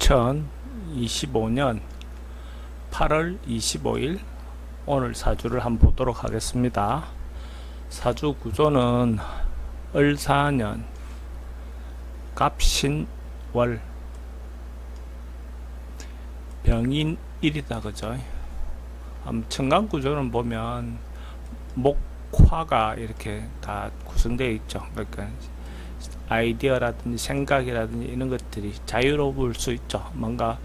2025년 8월 25일 오늘 사주를 한번 보도록 하겠습니다. 사주 구조는 을사년 갑신월 병인일이다 그죠? 천간 구조는 보면 목화가 이렇게 다 구성되어 있죠. 그러니까 아이디어라든지 생각이라든지 이런 것들이 자유로울 수 있죠. 뭔가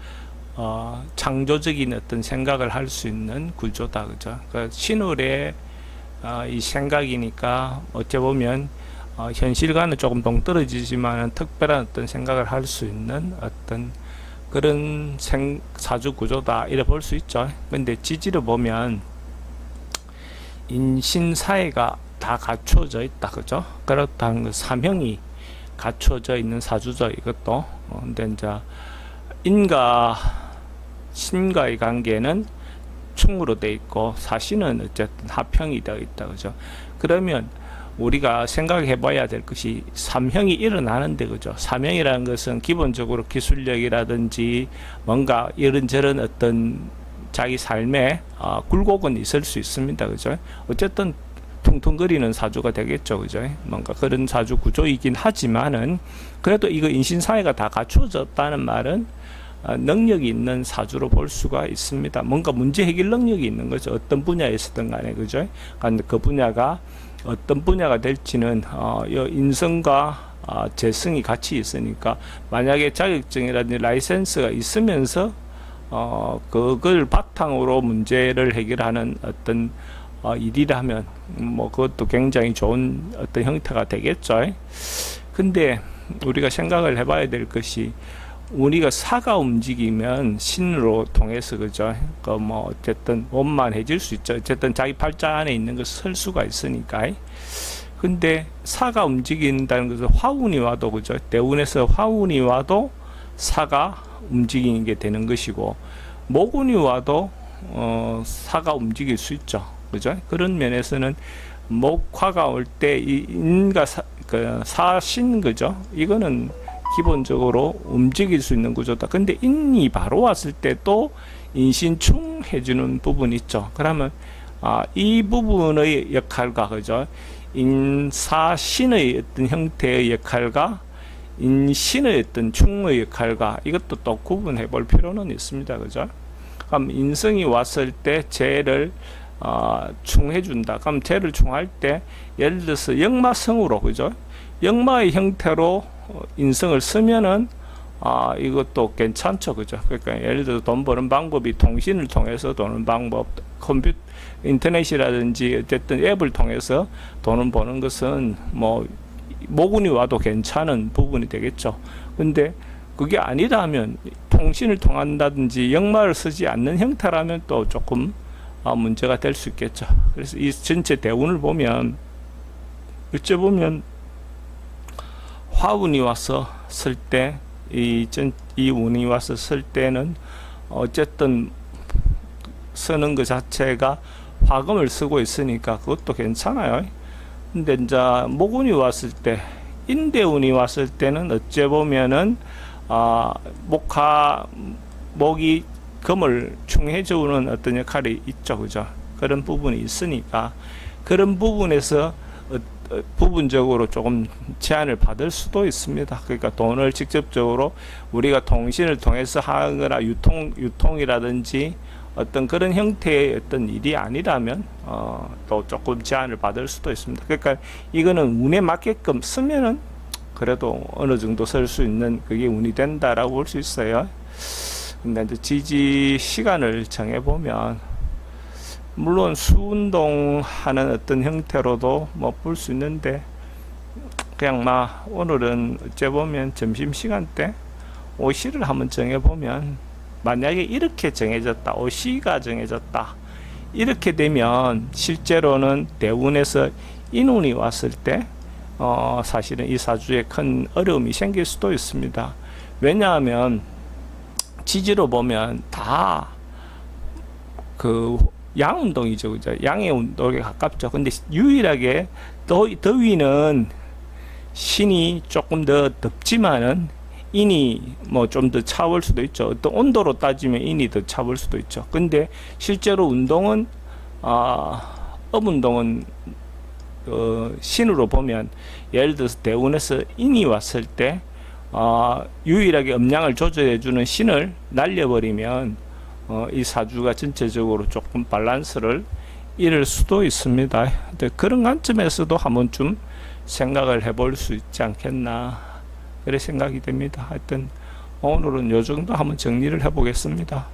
창조적인 어떤 생각을 할 수 있는 구조다 그죠? 그러니까 신월의 이 생각이니까 어째 보면 현실과는 조금 동떨어지지만 특별한 어떤 생각을 할 수 있는 어떤 그런 사주 구조다 이래 볼 수 있죠. 근데 지지를 보면 인신사회가 다 갖춰져 있다 그죠? 그렇다는 그 사명이 갖춰져 있는 사주죠 이것도. 근데 이제 인과 신과의 관계는 충으로 되어 있고 사신은 어쨌든 합형이 되어 있다 그죠? 그러면 우리가 생각해 봐야 될 것이 삼형이 일어나는데 그죠? 삼형이라는 것은 기본적으로 기술력이라든지 뭔가 이런저런 어떤 자기 삶에 굴곡은 있을 수 있습니다 그죠? 어쨌든 퉁퉁거리는 사주가 되겠죠 그죠? 뭔가 그런 사주 구조이긴 하지만은 그래도 이거 인신사회가 다 갖춰졌다는 말은 능력이 있는 사주로 볼 수가 있습니다. 뭔가 문제 해결 능력이 있는 거죠. 어떤 분야에서든 간에 그죠? 그러니까 그 분야가 어떤 분야가 될지는 인성과 재성이 같이 있으니까 만약에 자격증이라든지 라이센스가 있으면서 그걸 바탕으로 문제를 해결하는 어떤 일이라면 뭐 그것도 굉장히 좋은 어떤 형태가 되겠죠. 근데 우리가 생각을 해봐야 될 것이 우리가 사가 움직이면 신으로 통해서 그죠? 뭐 어쨌든 원만해질 수 있죠. 어쨌든 자기 팔자 안에 있는 걸 쓸 수가 있으니까. 근데 사가 움직인다는 것은 화운이 와도 그죠? 대운에서 화운이 와도 사가 움직이는 게 되는 것이고 모군이 와도 사가 움직일 수 있죠. 그죠? 그런 면에서는 목화가 올 때 이 인과 사신 그죠? 이거는 기본적으로 움직일 수 있는 구조다. 근데 인이 바로 왔을 때 또 인신충 해주는 부분이 있죠. 그러면 이 부분의 역할과 그죠? 인사신의 어떤 형태의 역할과 인신의 어떤 충의 역할과 이것도 또 구분해 볼 필요는 있습니다. 그죠? 그럼 인성이 왔을 때 재를 충해준다. 그럼 재를 충할 때 예를 들어서 역마성으로 그죠? 역마의 형태로 인성을 쓰면은 이것도 괜찮죠 그죠? 그러니까 예를 들어 돈 버는 방법이 통신을 통해서 버는 방법, 컴퓨터 인터넷이라든지 어쨌든 앱을 통해서 돈을 버는 것은 뭐 모군이 와도 괜찮은 부분이 되겠죠. 근데 그게 아니라면 통신을 통한다든지 역마를 쓰지 않는 형태라면 또 조금 문제가 될 수 있겠죠. 그래서 이 전체 대운을 보면 어째 보면 화운이 와서 쓸 때, 이 운이 와서 쓸 때는 어쨌든 쓰는 것 자체가 화금을 쓰고 있으니까 그것도 괜찮아요. 근데 이제 목운이 왔을 때, 인대운이 왔을 때는 어째 보면은 목이 금을 충해주는 어떤 역할이 있죠, 그죠? 그런 부분이 있으니까 그런 부분에서 부분적으로 조금 제한을 받을 수도 있습니다. 그러니까 돈을 직접적으로 우리가 통신을 통해서 하거나 유통이라든지 어떤 그런 형태의 어떤 일이 아니라면 또 조금 제한을 받을 수도 있습니다. 그러니까 이거는 운에 맞게끔 쓰면은 그래도 어느 정도 쓸 수 있는 그게 운이 된다라고 볼 수 있어요. 근데 이제 지지 시간을 정해 보면 물론 수운동하는 어떤 형태로도 뭐 볼 수 있는데 그냥 오늘은 어째 보면 점심시간 때 오시를 한번 정해보면 만약에 이렇게 정해졌다, 오시가 정해졌다 이렇게 되면 실제로는 대운에서 인운이 왔을 때 사실은 이 사주에 큰 어려움이 생길 수도 있습니다. 왜냐하면 지지로 보면 다 양운동이죠. 그죠? 양의 운동에 가깝죠. 근데 유일하게 더위는 신이 조금 더 덥지만은 인이 뭐 좀 더 차올 수도 있죠. 어떤 온도로 따지면 인이 더 차올 수도 있죠. 근데 실제로 운동은 업 운동은 신으로 보면 예를 들어서 대운에서 인이 왔을 때 유일하게 음량을 조절해주는 신을 날려버리면 이 사주가 전체적으로 조금 밸런스를 잃을 수도 있습니다. 근데 그런 관점에서도 한번 좀 생각을 해볼 수 있지 않겠나 그래 생각이 됩니다. 하여튼 오늘은 요 정도 한번 정리를 해보겠습니다.